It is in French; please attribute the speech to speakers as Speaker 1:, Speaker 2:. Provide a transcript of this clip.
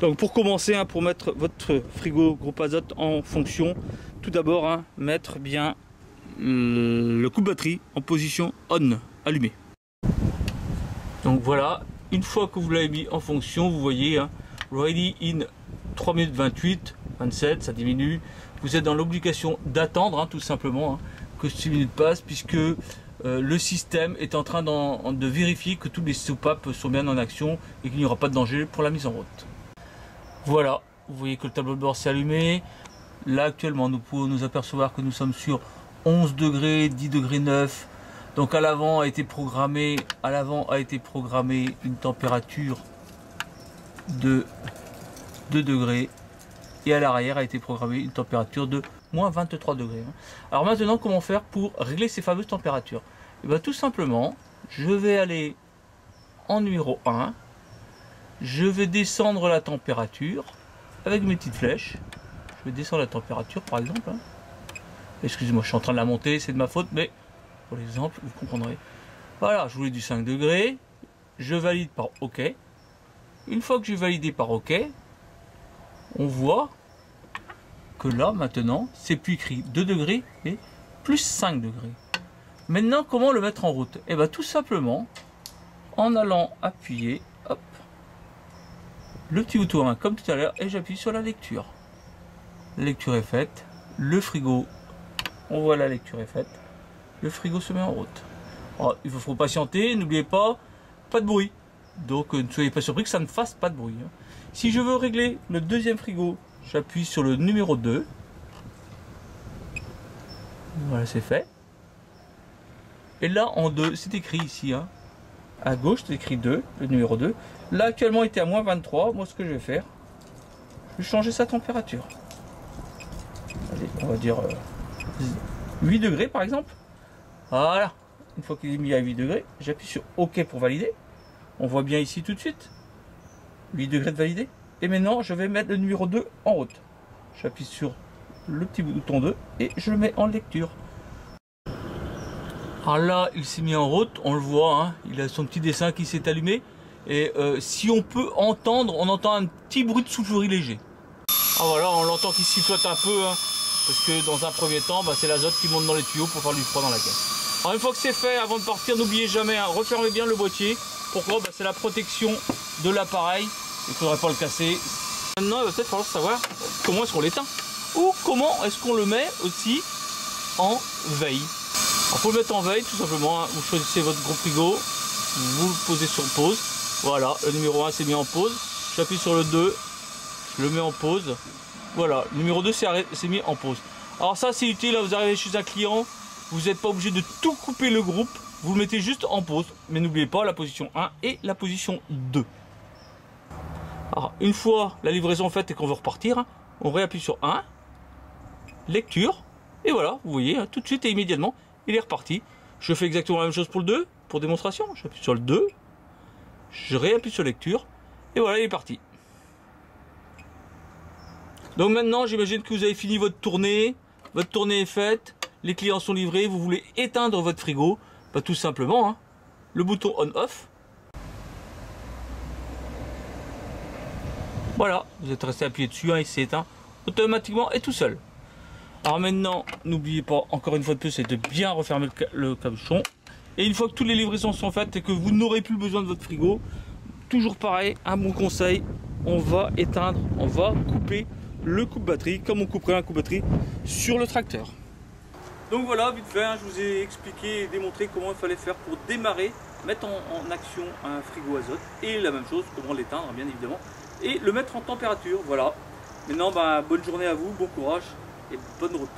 Speaker 1: Donc pour commencer, hein, pour mettre votre frigo groupe azote en fonction, tout d'abord hein, mettre bien le coupe-batterie en position on, allumé. Donc voilà, une fois que vous l'avez mis en fonction, vous voyez hein, ready in 3 minutes 28, 27, ça diminue. Vous êtes dans l'obligation d'attendre hein, tout simplement hein, que 6 minutes passent, puisque le système est en train de vérifier que tous les soupapes sont bien en action et qu'il n'y aura pas de danger pour la mise en route. Voilà, vous voyez que le tableau de bord s'est allumé. Là actuellement nous pouvons nous apercevoir que nous sommes sur 11 degrés, 10 degrés 9. Donc à l'avant a été programmé une température de 2 degrés et à l'arrière a été programmée une température de moins 23 degrés. Alors maintenant, comment faire pour régler ces fameuses températures? Et bien tout simplement, je vais aller en numéro 1, je vais descendre la température avec mes petites flèches. Je vais descendre la température par exemple. Excusez-moi, je suis en train de la monter, c'est de ma faute, mais pour l'exemple, vous comprendrez. Voilà, je voulais du 5 degrés, je valide par OK. Une fois que j'ai validé par OK, on voit que là maintenant c'est plus écrit 2 degrés mais plus 5 degrés. Maintenant comment le mettre en route? Et bien tout simplement en allant appuyer hop, le petit bouton 1 comme tout à l'heure et j'appuie sur la lecture. La lecture est faite, le frigo, on voit la lecture est faite, le frigo se met en route. Alors, il faut patienter, n'oubliez pas, pas de bruit. Donc ne soyez pas surpris que ça ne fasse pas de bruit. Si je veux régler le deuxième frigo, j'appuie sur le numéro 2. Voilà, c'est fait. Et là, en 2, c'est écrit ici. Hein. À gauche, c'est écrit 2, le numéro 2. Là, actuellement, il était à moins 23. Moi, ce que je vais faire, je vais changer sa température. Allez, on va dire 8 degrés, par exemple. Voilà. Une fois qu'il est mis à 8 degrés, j'appuie sur OK pour valider. On voit bien ici tout de suite. 8 degrés de validé. Et maintenant, je vais mettre le numéro 2 en route. J'appuie sur le petit bouton 2 et je le mets en lecture. Alors là, il s'est mis en route, on le voit, hein, il a son petit dessin qui s'est allumé. Et si on peut entendre, on entend un petit bruit de soufflerie léger. Ah voilà, on l'entend qui sifflote un peu, hein, parce que dans un premier temps, bah, c'est l'azote qui monte dans les tuyaux pour faire du froid dans la caisse. Alors une fois que c'est fait, avant de partir, n'oubliez jamais, hein, refermez bien le boîtier. Pourquoi? Bah, c'est la protection de l'appareil. Il ne faudrait pas le casser. Maintenant, il va peut-être falloir savoir comment est-ce qu'on l'éteint. Ou comment est-ce qu'on le met aussi en veille. Alors pour le mettre en veille, tout simplement, hein, vous choisissez votre gros frigo, vous le posez sur pause. Voilà, le numéro 1 s'est mis en pause. J'appuie sur le 2, je le mets en pause. Voilà, le numéro 2 s'est mis en pause. Alors ça, c'est utile, là, vous arrivez chez un client, vous n'êtes pas obligé de tout couper le groupe. Vous le mettez juste en pause, mais n'oubliez pas la position 1 et la position 2. Alors, une fois la livraison faite et qu'on veut repartir, on réappuie sur 1, lecture, et voilà, vous voyez, tout de suite et immédiatement, il est reparti. Je fais exactement la même chose pour le 2, pour démonstration. J'appuie sur le 2, je réappuie sur lecture, et voilà, il est parti. Donc maintenant, j'imagine que vous avez fini votre tournée est faite, les clients sont livrés, vous voulez éteindre votre frigo. Bah, tout simplement, hein, le bouton on-off. Voilà, vous êtes resté appuyé dessus, hein, il s'est éteint automatiquement et tout seul. Alors maintenant, n'oubliez pas, encore une fois de plus, c'est de bien refermer le capuchon. Et une fois que toutes les livraisons sont faites et que vous n'aurez plus besoin de votre frigo, toujours pareil, un bon conseil, on va éteindre, on va couper le coupe-batterie, comme on couperait un coupe-batterie sur le tracteur. Donc voilà, vite fait, hein, je vous ai expliqué et démontré comment il fallait faire pour démarrer, mettre en action un frigo azote et la même chose, comment l'éteindre bien évidemment, et le mettre en température. Voilà. Maintenant, bonne journée à vous, bon courage et bonne route.